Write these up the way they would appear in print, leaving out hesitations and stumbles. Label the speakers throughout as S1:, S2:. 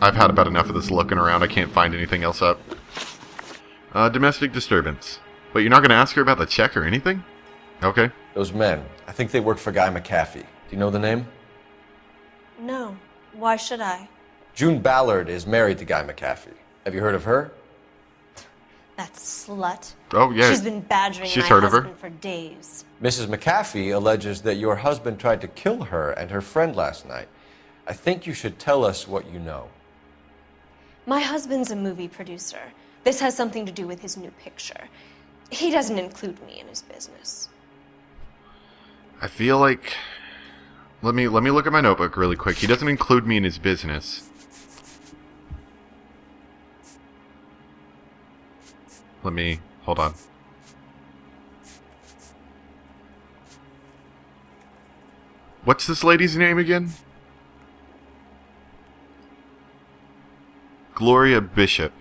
S1: I've had about enough of this looking around. I can't find anything else up. Domestic disturbance. But you're not going to ask her about the check or anything? Okay.
S2: Those men, I think they work for Guy McAfee. Do you know the name?
S3: No. Why should I?
S2: June Ballard is married to Guy McAfee. Have you heard of her?
S3: That slut.
S1: Oh, yeah.
S3: She's been badgering
S1: She's
S3: my
S1: heard of her.
S3: husband for days.
S2: Mrs. McAfee alleges that your husband tried to kill her and her friend last night. I think you should tell us what you know.
S3: My husband's a movie producer. This has something to do with his new picture. He doesn't include me in his business.
S1: I feel like... Let me look at my notebook really quick. He doesn't include me in his business. Hold on. What's this lady's name again? Gloria Bishop.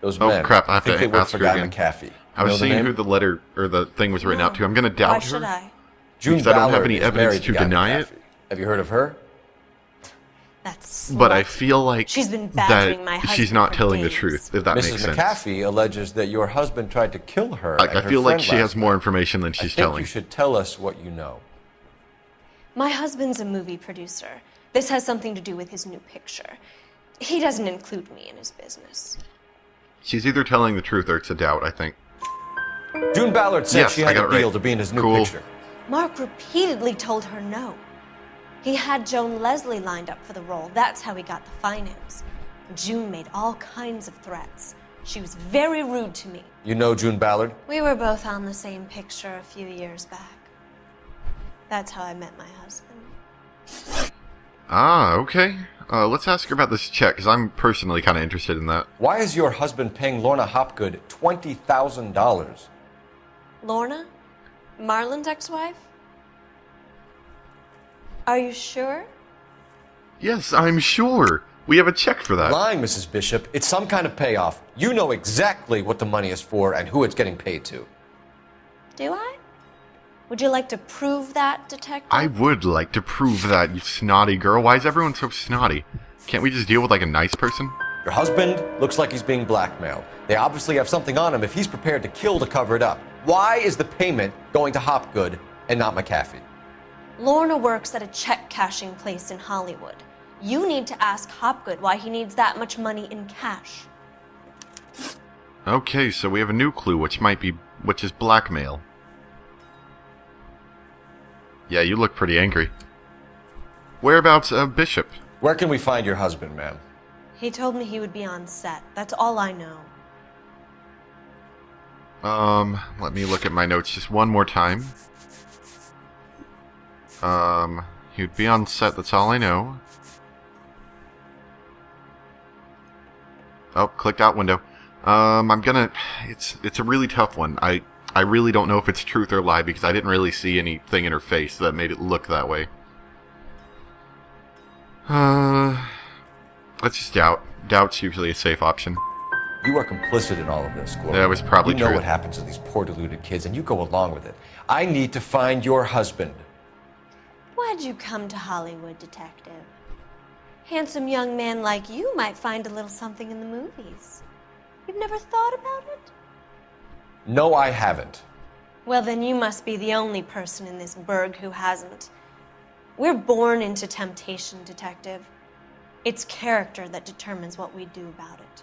S2: Those
S1: Oh
S2: men,
S1: crap, I have
S2: think
S1: to
S2: they work
S1: ask
S2: for
S1: her
S2: Guy
S1: again.
S2: McAfee.
S1: I was
S2: Know the
S1: seeing
S2: name?
S1: who the letter or the thing was written out to. I'm going to doubt
S3: Why
S1: her.
S3: should I?
S2: June
S1: Because I don't have
S2: Ballard
S1: any
S2: is
S1: evidence
S2: married
S1: to
S2: Guy
S1: deny
S2: McAfee.
S1: it.
S2: Have you heard of her?
S3: That slut.
S1: But I feel like
S3: She's been badgering my
S1: that
S3: husband
S1: she's not
S3: for
S1: telling the
S3: days.
S1: truth, if that
S2: Mrs.
S1: makes sense.
S2: McAfee alleges that your husband tried to kill her.
S1: Like,
S2: and
S1: I
S2: her
S1: feel like
S2: friend
S1: she
S2: last
S1: has more
S2: night.
S1: information than she's
S2: I think
S1: telling.
S2: you should tell us what you know.
S3: My husband's a movie producer. This has something to do with his new picture. He doesn't include me in his business.
S1: She's either telling the truth or it's a doubt, I think.
S2: June Ballard said
S1: Yes,
S2: she
S1: I
S2: had
S1: got
S2: a
S1: it right.
S2: deal to be in his new
S1: Cool.
S2: picture.
S3: Mark repeatedly told her no. He had Joan Leslie lined up for the role. That's how he got the finance. June made all kinds of threats. She was very rude to me.
S2: You know June Ballard?
S3: We were both on the same picture a few years back. That's how I met my husband.
S1: Ah, okay. Let's ask her about this check, because I'm personally kind of interested in that.
S2: Why is your husband paying Lorna Hopgood $20,000?
S3: Lorna? Marlon's ex-wife? Are you sure?
S1: Yes, I'm sure. We have a check for that.
S2: Lying, Mrs. Bishop. It's some kind of payoff. You know exactly what the money is for and who it's getting paid to.
S3: Do I? Would you like to prove that, detective?
S1: I would like to prove that, you snotty girl. Why is everyone so snotty? Can't we just deal with like a nice person?
S2: Your husband looks like he's being blackmailed. They obviously have something on him if he's prepared to kill to cover it up. Why is the payment going to Hopgood and not McAfee?
S3: Lorna works at a check cashing place in Hollywood. You need to ask Hopgood why he needs that much money in cash.
S1: Okay, so we have a new clue, which is blackmail. Yeah, you look pretty angry. Whereabouts, Bishop?
S2: Where can we find your husband, ma'am?
S3: He told me he would be on set. That's all I know.
S1: Let me look at my notes just one more time. He would be on set, that's all I know. Oh, clicked out window. It's a really tough one. I really don't know if it's truth or lie because I didn't really see anything in her face that made it look that way. Let's just doubt. Doubt's usually a safe option.
S2: You are complicit in all of this, Gloria.
S1: That was probably
S2: You know
S1: true.
S2: what happens to these poor deluded kids, and you go along with it. I need to find your husband.
S3: Why'd you come to Hollywood, detective? Handsome young man like you might find a little something in the movies. You've never thought about it?
S2: No, I haven't.
S3: Well, then you must be the only person in this burg who hasn't. We're born into temptation, detective. It's character that determines what we do about it.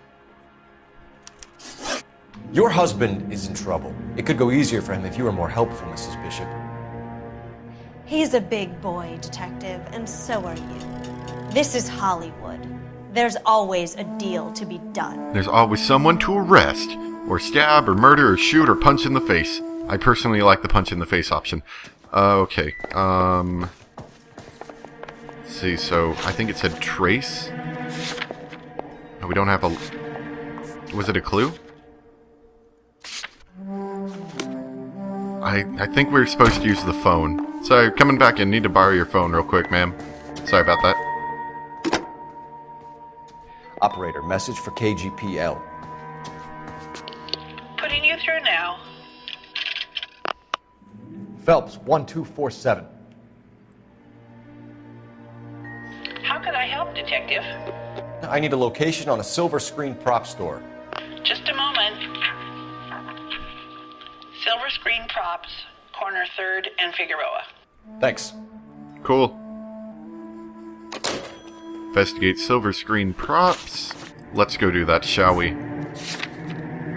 S2: Your husband is in trouble. It could go easier for him if you were more helpful, Mrs. Bishop.
S3: He's a big boy, detective, and so are you. This is Hollywood. There's always a deal to be done.
S1: There's always someone to arrest, or stab, or murder, or shoot, or punch in the face. I personally like the punch in the face option. Okay, let's see, so I think it said trace. Oh, we don't have a... Was it a clue? I think we were supposed to use the phone. So, coming back in, need to borrow your phone real quick, ma'am. Sorry about that.
S2: Operator, message for KGPL.
S4: Putting you through now.
S2: Phelps, 1247.
S4: How can I help, Detective?
S2: I need a location on a silver screen prop store.
S4: Just a moment. Silver Screen Props, corner 3rd and Figueroa.
S2: Thanks.
S1: Cool. Investigate silver screen props. Let's go do that, shall we?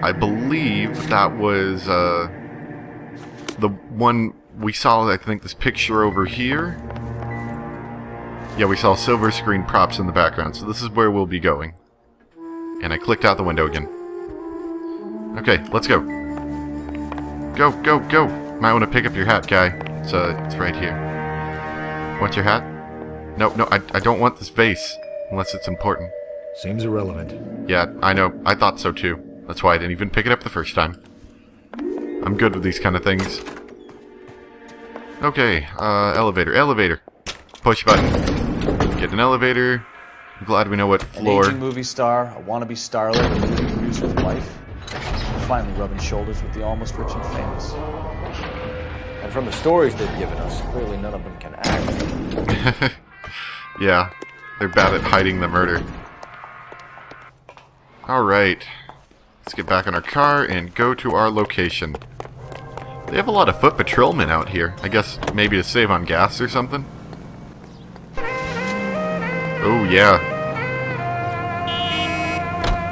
S1: I believe that was the one we saw, I think, this picture over here. Yeah, we saw silver screen props in the background, so this is where we'll be going. And I clicked out the window again. Okay, let's go. Go, go, go! Might want to pick up your hat, guy. It's right here. Want your hat? No, I don't want this vase. Unless it's important.
S5: Seems irrelevant.
S1: Yeah, I know. I thought so too. That's why I didn't even pick it up the first time. I'm good with these kind of things. Okay, elevator. Push button. Get an elevator. I'm glad we know what floor.
S6: An aging movie star, a wannabe starlet, a movie producer's wife. Finally rubbing shoulders with the almost rich and famous.
S2: And from the stories they've given us, clearly none of them can act.
S1: Yeah, they're bad at hiding the murder. Alright. Let's get back in our car and go to our location. They have a lot of foot patrolmen out here. I guess maybe to save on gas or something. Oh, yeah.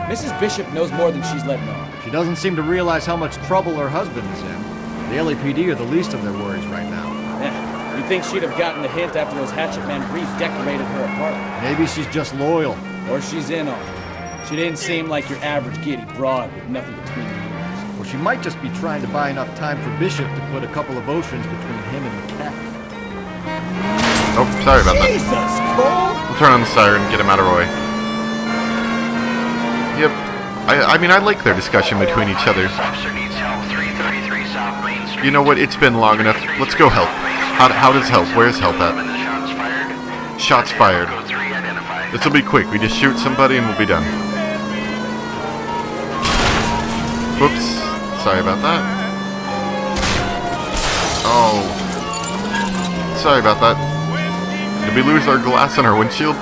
S7: Mrs. Bishop knows more than she's letting on.
S5: She doesn't seem to realize how much trouble her husband is in. The LAPD are the least of their worries right now.
S7: Yeah, you'd think she'd have gotten the hint after those hatchet men redecorated her apartment.
S5: Maybe she's just loyal.
S7: Or she's in on it. She didn't seem like your average giddy broad with nothing between the ears.
S5: Or she might just be trying to buy enough time for Bishop to put a couple of oceans between him and the cat.
S1: Oh, sorry about that.
S7: Jesus, Cole!
S1: We'll turn on the siren and get him out of our way. Yep. I mean, I like their discussion between each other. You know what? It's been long enough. Let's go help. How does help? Where's help at? Shots fired. This will be quick. We just shoot somebody and we'll be done. Whoops. Sorry about that. Oh. Sorry about that. Did we lose our glass on our windshield?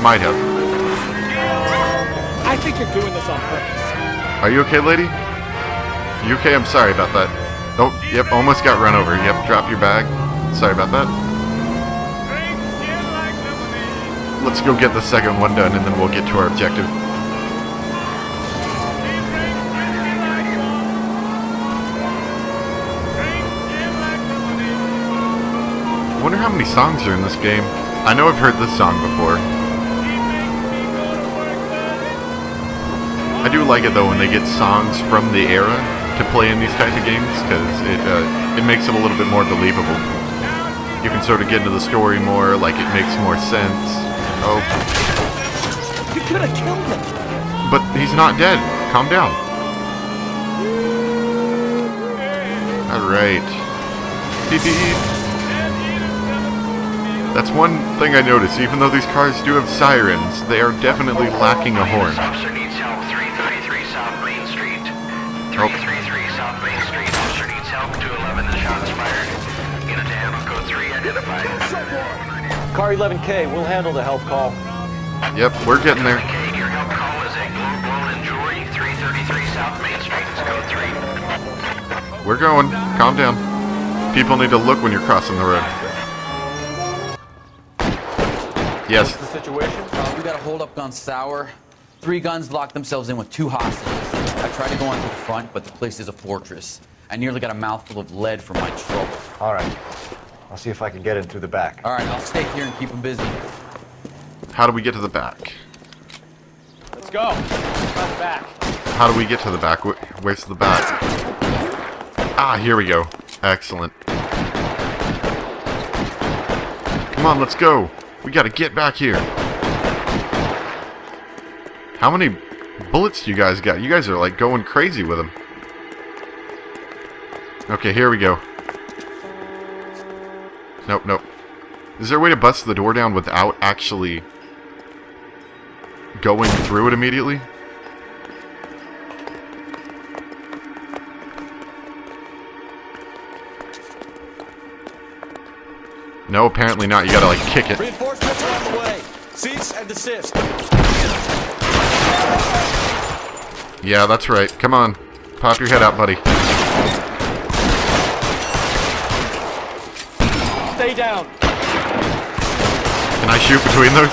S1: Might have.
S7: I think you're doing this on purpose.
S1: Are you okay, lady? You okay? I'm sorry about that. Oh, yep, almost got run over. Yep, drop your bag. Sorry about that. Let's go get the second one done and then we'll get to our objective. I wonder how many songs are in this game. I know I've heard this song before. I do like it though when they get songs from the era to play in these types of games, because it makes it a little bit more believable. You can sort of get into the story more, like it makes more sense. Oh.
S7: You could have killed him.
S1: But he's not dead. Calm down. Alright. Beep beep. That's one thing I noticed. Even though these cars do have sirens, they are definitely lacking a horn.
S8: Officer needs help. 333 South Main Street. 333 South Main Street. Officer needs help. 211. The shots fired. Unit to handle code 3 identified.
S2: Car 11K, we'll handle the help call.
S1: Yep, we're getting there.
S8: Okay, your help call is a blown and jewelry. 333 South Main Street. It's code 3.
S1: We're going. Calm down. People need to look when you're crossing the road. Yes.
S9: What's the situation? We got a hold-up gone sour. 3 guns locked themselves in with 2 hostages. I tried to go onto the front, but the place is a fortress. I nearly got a mouthful of lead from my trouble.
S2: All right. I'll see if I can get in through the back.
S9: All right, I'll stay here and keep them busy.
S1: How do we get to the back?
S7: Let's go. Let's go back.
S1: How do we get to the back? Where's the back? Ah, here we go. Excellent. Come on, let's go. We gotta get back here. How many bullets do you guys got? You guys are like going crazy with them. Okay, here we go. Nope, nope. Is there a way to bust the door down without actually going through it immediately? No, apparently not. You gotta like kick it.
S2: Reinforcements are on the way. Cease and desist.
S1: Yeah, that's right. Come on. Pop your head out, buddy.
S7: Stay down.
S1: Can I shoot between those?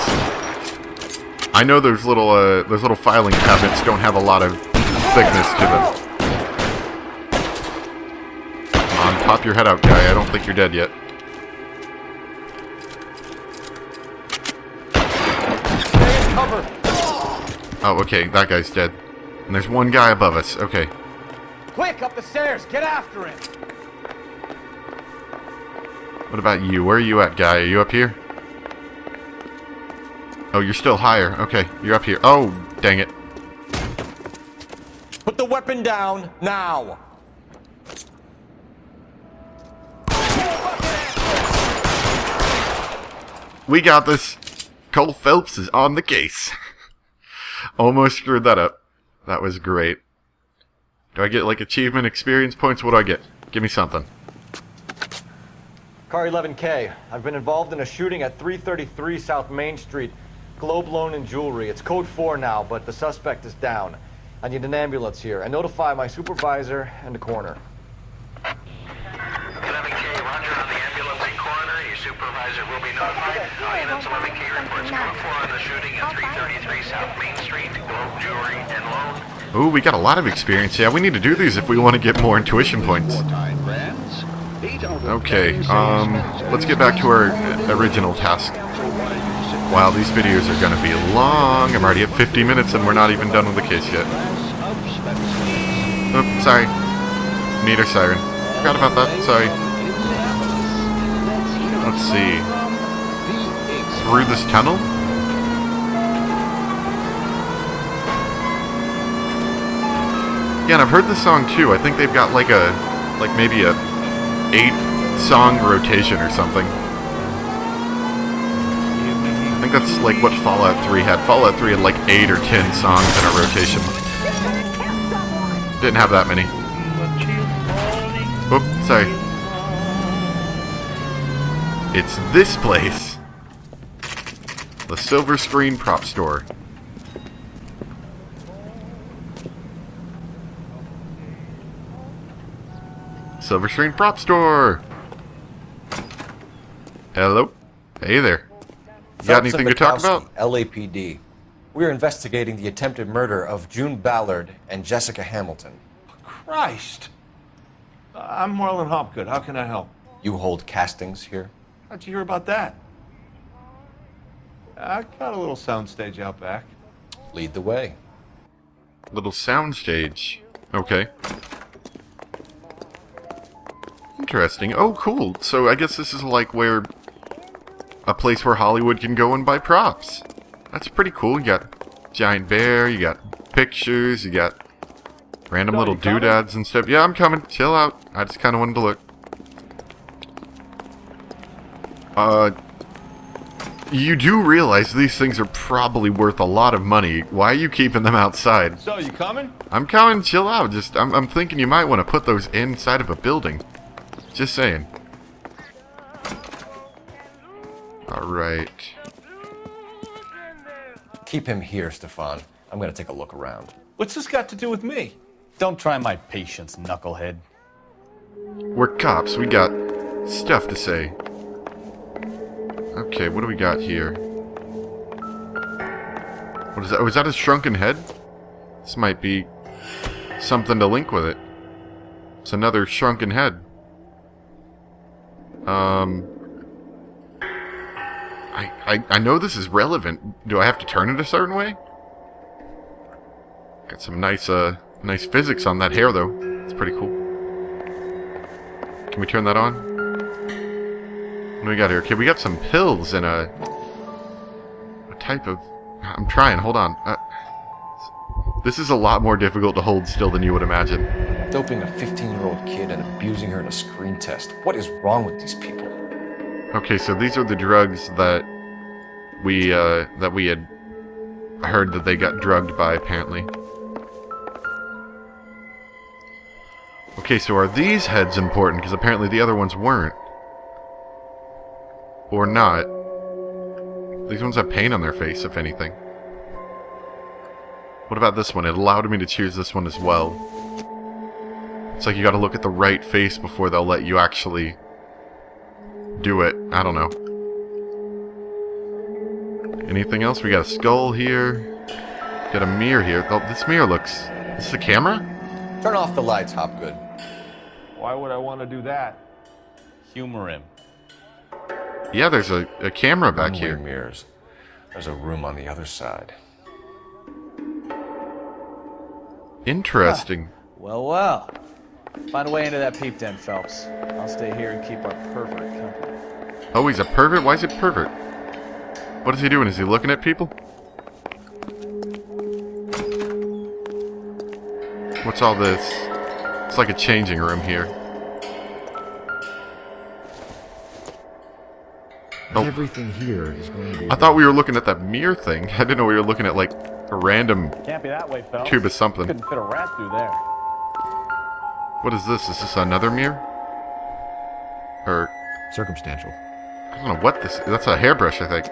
S1: I know those little filing cabinets don't have a lot of thickness to them. Come on, pop your head out, guy. I don't think you're dead yet.
S2: Stay in cover.
S1: Oh, okay, that guy's dead. And there's one guy above us. Okay.
S5: Quick, up the stairs! Get after him!
S1: What about you? Where are you at, guy? Are you up here? Oh, you're still higher. Okay, you're up here. Oh, dang it.
S2: Put the weapon down now.
S1: We got this. Cole Phelps is on the case. Almost screwed that up. That was great. Do I get, like, achievement experience points? What do I get? Give me something.
S10: Car 11K. I've been involved in a shooting at 333 South Main Street. Globe Loan and Jewelry. It's code 4 now, but the suspect is down. I need an ambulance here. And notify my supervisor and the coroner.
S8: 11K, roger on the ambulance and coroner. Your supervisor will be notified. Units 11K reports code 4 on the shooting at 333 South Main Street. Globe Jewelry and Loan.
S1: Ooh, we got a lot of experience. Yeah, we need to do these if we want to get more intuition points. Okay, let's get back to our original task. Wow, these videos are going to be long. I'm already at 50 minutes and we're not even done with the case yet. Oops, sorry. Meter siren. Forgot about that, sorry. Let's see. Through this tunnel? Yeah, and I've heard this song too. I think they've got like maybe a 8-song rotation or something. I think that's like what Fallout 3 had. Fallout 3 had like 8 or 10 songs in a rotation. Didn't have that many. Oops, sorry. It's this place. The Silver Screen Prop Store. Silver Screen Prop Store! Hello? Hey there. You got anything to talk about?
S2: LAPD. We're investigating the attempted murder of June Ballard and Jessica Hamilton.
S11: Christ! I'm Marlon Hopgood. How can I help?
S2: You hold castings here?
S11: How'd you hear about that? I got a little soundstage out back.
S2: Lead the way.
S1: Little soundstage. Okay. Interesting. Oh, cool. So I guess this is like where a place where Hollywood can go and buy props. That's pretty cool. You got giant bear, you got pictures, you got random little doodads and stuff. Yeah, I'm coming. Chill out. I just kind of wanted to look. You do realize these things are probably worth a lot of money. Why are you keeping them outside?
S11: So, you coming?
S1: I'm coming. Chill out. Just, I'm thinking you might want to put those inside of a building. Just saying. Alright.
S2: Keep him here, Stefan. I'm gonna take a look around.
S11: What's this got to do with me?
S5: Don't try my patience, knucklehead.
S1: We're cops. We got stuff to say. Okay, what do we got here? What is that? Was that a shrunken head? This might be something to link with it. It's another shrunken head. I know this is relevant. Do I have to turn it a certain way? Got some nice physics on that hair, though. It's pretty cool. Can we turn that on? What do we got here? Okay, we got some pills and a type of... I'm trying, hold on. This is a lot more difficult to hold still than you would imagine.
S2: Doping a 15-year-old kid and abusing her in a screen test. What is wrong with these people?
S1: Okay, so these are the drugs that we had heard that they got drugged by, apparently. Okay, so are these heads important? Because apparently the other ones weren't. Or not. These ones have paint on their face, if anything. What about this one? It allowed me to choose this one as well. It's like you gotta look at the right face before they'll let you actually do it. I don't know. Anything else? We got a skull here. Got a mirror here. Oh, this mirror looks... Is this a camera?
S2: Turn off the lights, Hopgood.
S11: Why would I want to do that?
S12: Humor him.
S1: Yeah, there's a camera back
S13: One-way
S1: here.
S13: mirrors. There's a room on the other side.
S1: Interesting.
S6: Well. Find a way into that peep den, Phelps. I'll stay here and keep our pervert company.
S1: Oh, he's a pervert? Why is he a pervert? What is he doing? Is he looking at people? What's all this? It's like a changing room here. Oh.
S14: Everything here is going to be...
S1: I thought we were looking at that mirror thing. I didn't know we were looking at, like, a random
S12: Can't be that way, Phelps.
S1: tube of something.
S12: Couldn't fit a rat through there.
S1: What is this? Is this another mirror? Or...
S14: circumstantial.
S1: I don't know what this... That's a hairbrush, I think.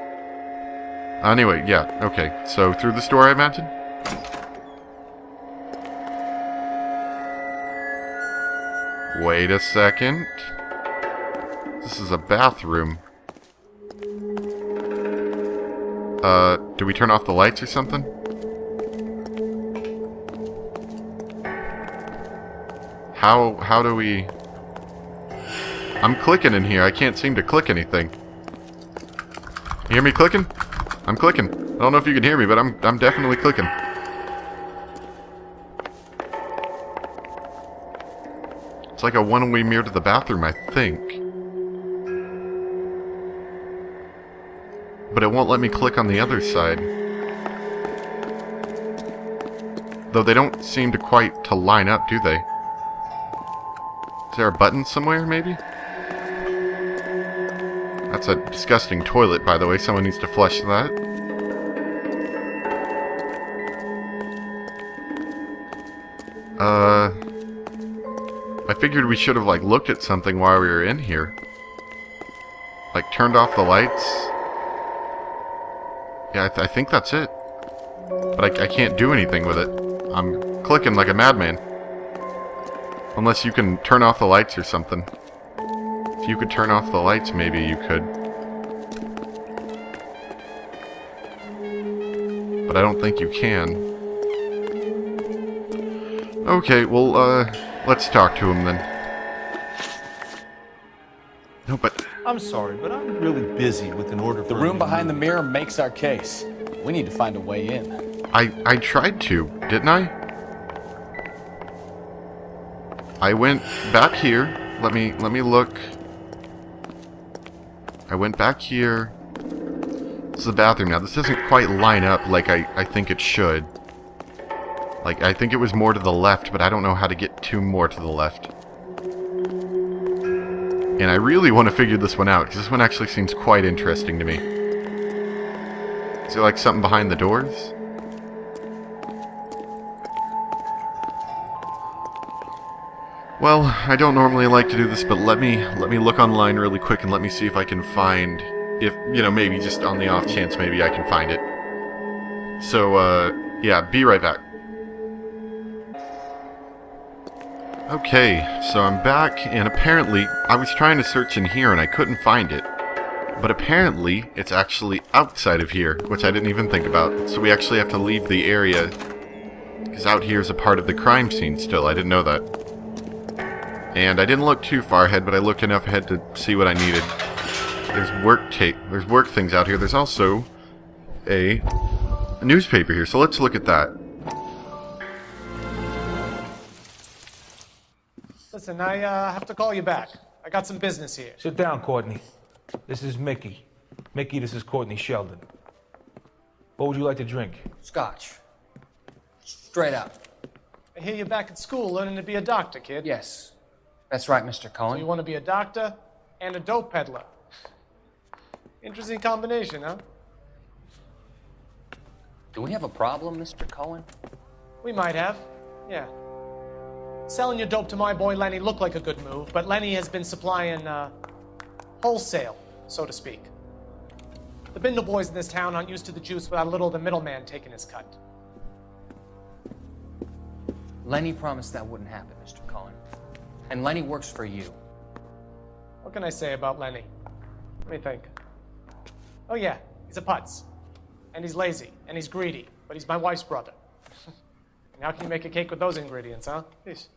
S1: Anyway, yeah, okay. So, through this door, I imagine? Wait a second. This is a bathroom. Do we turn off the lights or something? How do we... I'm clicking in here. I can't seem to click anything. You hear me clicking? I'm clicking. I don't know if you can hear me, but I'm definitely clicking. It's like a one-way mirror to the bathroom, I think. But it won't let me click on the other side. Though they don't seem to quite to line up, do they? Is there a button somewhere, maybe? That's a disgusting toilet, by the way. Someone needs to flush that. I figured we should have, like, looked at something while we were in here. Like, turned off the lights. Yeah, I think that's it. But I can't do anything with it. I'm clicking like a madman. Unless you can turn off the lights or something. If you could turn off the lights, maybe you could. But I don't think you can. Okay, well, let's talk to him then. No, but...
S11: I'm sorry, but I'm really busy with an order for...
S7: The room behind the mirror makes our case. We need to find a way in.
S1: I tried to, didn't I? I went back here. Let me look. I went back here. This is the bathroom now. This doesn't quite line up like I think it should. Like, I think it was more to the left, but I don't know how to get to more to the left. And I really want to figure this one out, because this one actually seems quite interesting to me. Is there like something behind the doors? Well, I don't normally like to do this, but let me look online really quick and let me see if I can find, if, you know, maybe just on the off chance maybe I can find it. So, yeah, be right back. Okay, so I'm back, and apparently, I was trying to search in here and I couldn't find it. But apparently, it's actually outside of here, which I didn't even think about. So we actually have to leave the area, because out here is a part of the crime scene still. I didn't know that. And I didn't look too far ahead, but I looked enough ahead to see what I needed. There's work things out here. There's also a newspaper here, so let's look at that.
S15: Listen, I have to call you back. I got some business here.
S11: Sit down, Courtney. This is Mickey. Mickey, this is Courtney Sheldon. What would you like to drink?
S16: Scotch. Straight up.
S15: I hear you're back at school learning to be a doctor, kid.
S16: Yes. That's right, Mr. Cohen.
S15: So you want to be a doctor and a dope peddler. Interesting combination, huh?
S16: Do we have a problem, Mr. Cohen?
S15: We might have, yeah. Selling your dope to my boy Lenny looked like a good move, but Lenny has been supplying, wholesale, so to speak. The Bindle boys in this town aren't used to the juice without a little of the middleman taking his cut.
S16: Lenny promised that wouldn't happen, Mr. Cohen. And Lenny works for you.
S15: What can I say about Lenny? Let me think. Oh yeah, he's a putz. And he's lazy, and he's greedy, but he's my wife's brother. And how can you make a cake with those ingredients, huh? Yeesh.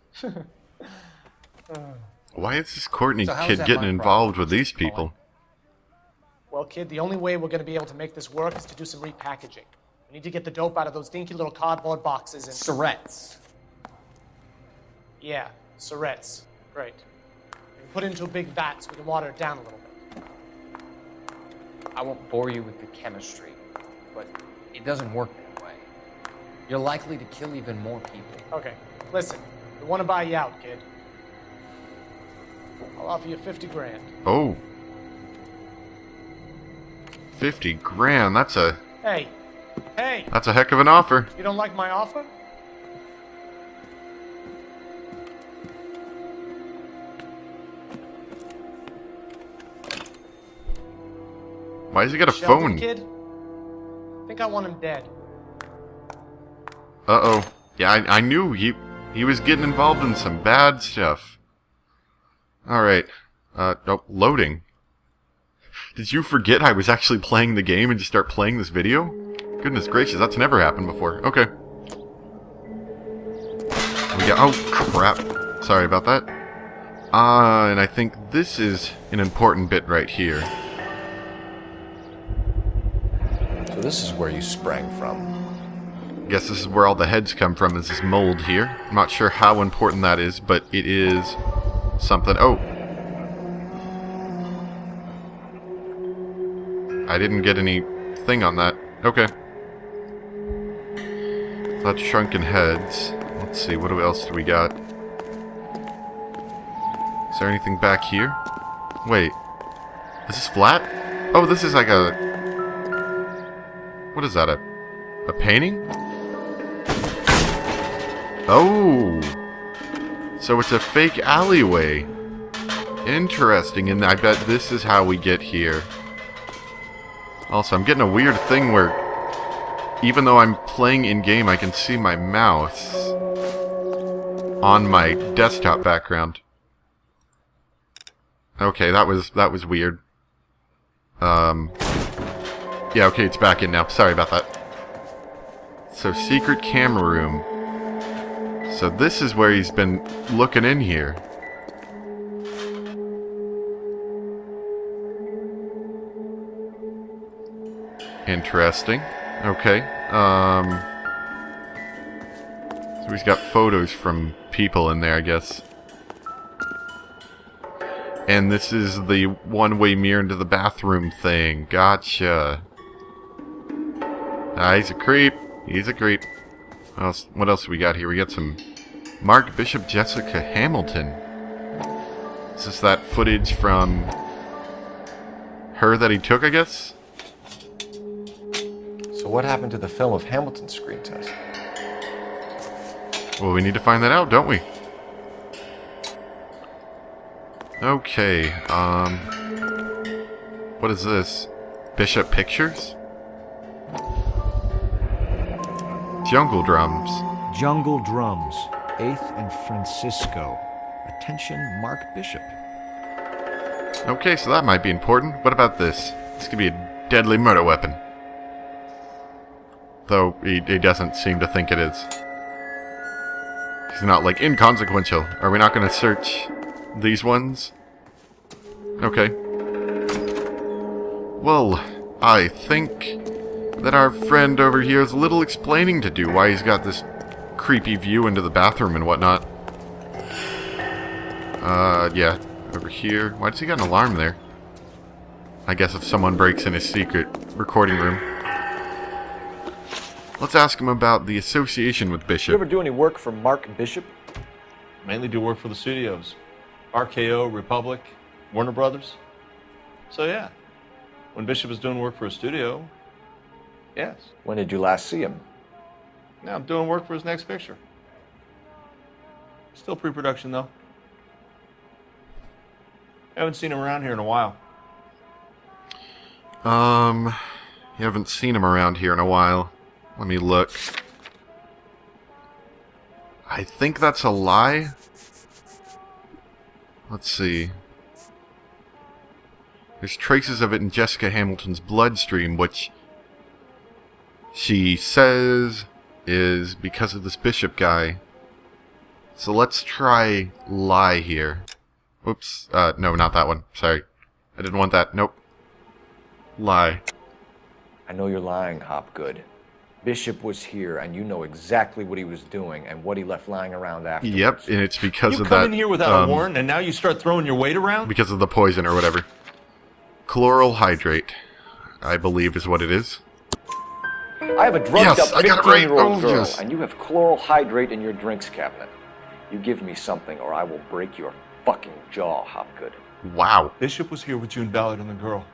S1: Why is this Courtney
S16: So how is
S1: kid
S16: that
S1: getting
S16: my
S1: involved
S16: problem,
S1: with these
S16: Mr. Cohen?
S1: people?
S15: Well, kid, the only way we're gonna be able to make this work is to do some repackaging. We need to get the dope out of those dinky little cardboard boxes and...
S16: Surrettes.
S15: Yeah, Surrettes. Great. And put it into a big vat so we can water it down a little bit.
S16: I won't bore you with the chemistry, but it doesn't work that way. You're likely to kill even more people.
S15: Okay, listen. We want to buy you out, kid. I'll offer you 50 grand.
S1: Oh. 50 grand, that's a
S15: Hey! Hey!
S1: That's a heck of an offer.
S15: You don't like my offer?
S1: Why has he got a
S15: Sheldon,
S1: phone?
S15: kid? I think I want him dead.
S1: Uh-oh. Yeah, I knew he was getting involved in some bad stuff. Alright. Oh, loading. Did you forget I was actually playing the game and just start playing this video? Goodness gracious, that's never happened before. Okay. We got, oh, crap. Sorry about that. And I think this is an important bit right here.
S13: So this is where you sprang from.
S1: Guess this is where all the heads come from, is this mold here. I'm not sure how important that is, but it is something. Oh. I didn't get any thing on that. Okay. That's shrunken heads. Let's see, what else do we got? Is there anything back here? Wait. Is this flat? Oh, this is like a... What is that, a painting? Oh! So it's a fake alleyway. Interesting, and I bet this is how we get here. Also, I'm getting a weird thing where even though I'm playing in-game, I can see my mouse on my desktop background. Okay, that was weird. Yeah, okay, it's back in now. Sorry about that. So, secret camera room. So this is where he's been looking in here. Interesting. Okay. So he's got photos from people in there, I guess. And this is the one-way mirror into the bathroom thing. Gotcha. Ah, he's a creep. He's a creep. What else we got here? We got some Mark Bishop, Jessica Hamilton. Is this that footage from her that he took, I guess?
S2: So what happened to the film of Hamilton's screen test?
S1: Well, we need to find that out, don't we? Okay, what is this? Bishop Pictures? Jungle Drums.
S14: Jungle Drums, 8th and Francisco. Attention, Mark Bishop.
S1: Okay, so that might be important. What about this? This could be a deadly murder weapon. Though, he doesn't seem to think it is. He's not, like, inconsequential. Are we not going to search these ones? Okay. Well, I think that our friend over here has a little explaining to do why he's got this creepy view into the bathroom and whatnot. Yeah. Over here. Why does he got an alarm there? I guess if someone breaks in his secret recording room. Let's ask him about the association with Bishop.
S10: You ever do any work for Mark Bishop?
S12: Mainly do work for the studios. RKO, Republic, Warner Brothers. So yeah, when Bishop is doing work for a studio, yes.
S10: When did you last see him?
S12: Now I'm doing work for his next picture. Still pre-production though. Haven't seen him around here in a while.
S1: You haven't seen him around here in a while. Let me look. I think that's a lie. Let's see. There's traces of it in Jessica Hamilton's bloodstream, which she says is because of this Bishop guy. So let's try lie here. Whoops. No, not that one. Sorry. I didn't want that. Nope. Lie.
S13: I know you're lying, Hopgood. Bishop was here, and you know exactly what he was doing and what he left lying around afterwards.
S1: Yep, and it's because
S12: You
S1: of
S12: come
S1: that.
S12: in here without a warrant, and now you start throwing your weight around?
S1: Because of the poison or whatever. Chloral hydrate, I believe is what it is.
S10: I have a drugged
S1: Yes,
S10: up
S1: I got it right.
S10: 15-year-old
S1: Oh,
S10: girl,
S1: yes.
S10: and you have chloral hydrate in your drinks cabinet. You give me something, or I will break your fucking jaw, Hopgood.
S1: Wow.
S12: Bishop was here with June Ballard and the girl.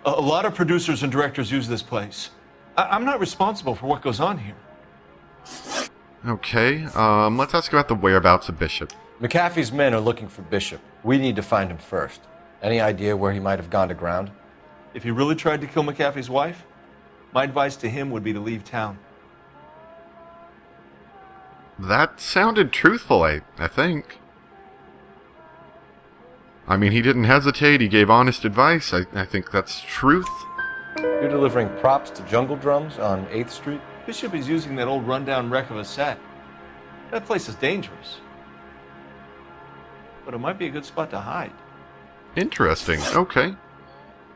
S12: A lot of producers and directors use this place. I'm not responsible for what goes on here.
S1: Okay, let's ask about the whereabouts of Bishop.
S2: McAfee's men are looking for Bishop. We need to find him first. Any idea where he might have gone to ground?
S12: If he really tried to kill McAfee's wife, my advice to him would be to leave town.
S1: That sounded truthful, I think. I mean, he didn't hesitate, he gave honest advice. I think that's truth.
S2: You're delivering props to Jungle Drums on 8th Street?
S12: Bishop is using that old rundown wreck of a set. That place is dangerous. But it might be a good spot to hide.
S1: Interesting, okay.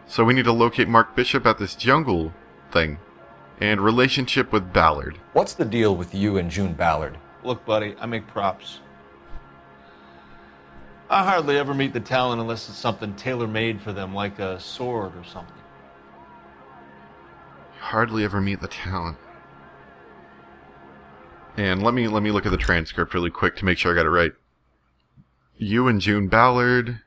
S1: So we need to locate Mark Bishop at this jungle thing. And relationship with Ballard.
S2: What's the deal with you and June Ballard?
S12: Look, buddy, I make props. I hardly ever meet the talent unless it's something tailor-made for them, like a sword or something.
S1: Hardly ever meet the talent. And let me look at the transcript really quick to make sure I got it right. You and June Ballard.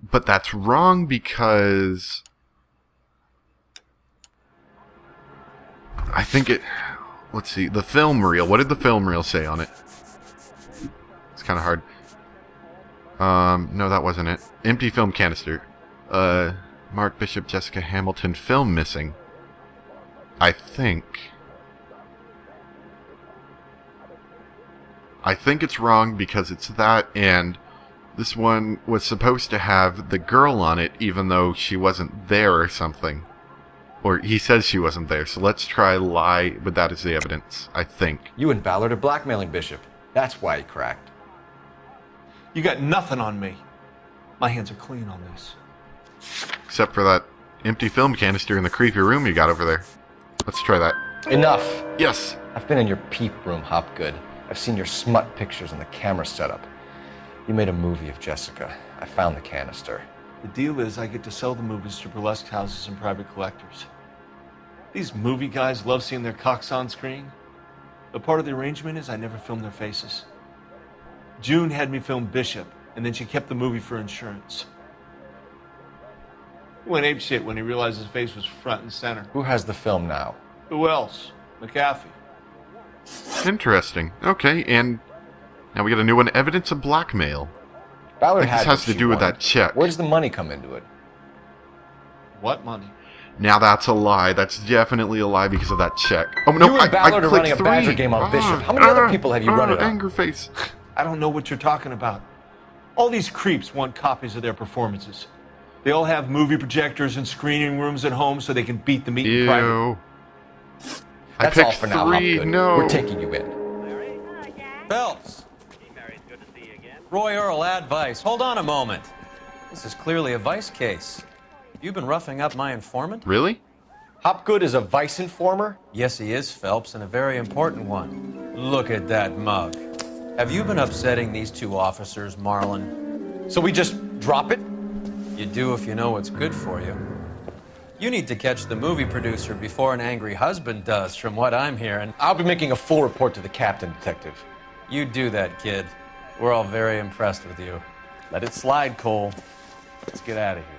S1: But that's wrong because I think it... Let's see. The film reel. What did the film reel say on it? It's kind of hard. No, that wasn't it. Empty film canister. Mark Bishop, Jessica Hamilton film missing. I think it's wrong because it's that, and this one was supposed to have the girl on it even though she wasn't there or something. Or he says she wasn't there, so let's try lie with that as the evidence, I think.
S2: You and Ballard are blackmailing Bishop. That's why he cracked.
S12: You got nothing on me. My hands are clean on this.
S1: Except for that empty film canister in the creepy room you got over there. Let's try that.
S2: Enough!
S1: Yes!
S2: I've been in your peep room, Hopgood. I've seen your smut pictures and the camera setup. You made a movie of Jessica. I found the canister.
S12: The deal is I get to sell the movies to burlesque houses and private collectors. These movie guys love seeing their cocks on screen. But part of the arrangement is I never film their faces. June had me film Bishop, and then she kept the movie for insurance. He went apeshit when he realized his face was front and center.
S2: Who has the film now?
S12: Who else? McAfee.
S1: Interesting. Okay, and now we got a new one. Evidence of blackmail.
S2: Ballard
S1: I think this
S2: had
S1: has
S2: what
S1: to
S2: she
S1: do with
S2: wanted.
S1: that check.
S2: Where does the money come into it?
S12: What money?
S1: Now that's a lie. That's definitely a lie because of that check. Oh no!
S2: You and Ballard are
S1: clicked
S2: running a Badger
S1: 3.
S2: game on Bishop. How many other people have you run it on?
S1: Anger face.
S12: I don't know what you're talking about. All these creeps want copies of their performances. They all have movie projectors and screening rooms at home so they can beat the meat in private.
S1: Ew. I
S2: That's
S1: picked
S2: all for now,
S1: 3.
S2: Hopgood.
S1: No.
S2: We're taking you in.
S17: Phelps. Roy Earl, advice. Hold on a moment. This is clearly a vice case. You've been roughing up my informant?
S1: Really?
S2: Hopgood is a vice informer?
S17: Yes, he is, Phelps, and a very important one. Look at that mug. Have you been upsetting these two officers, Marlon?
S2: So we just drop it?
S17: You do if you know what's good for you. You need to catch the movie producer before an angry husband does, from what I'm hearing.
S2: I'll be making a full report to the captain, detective.
S17: You do that, kid. We're all very impressed with you.
S2: Let it slide, Cole. Let's get out of here.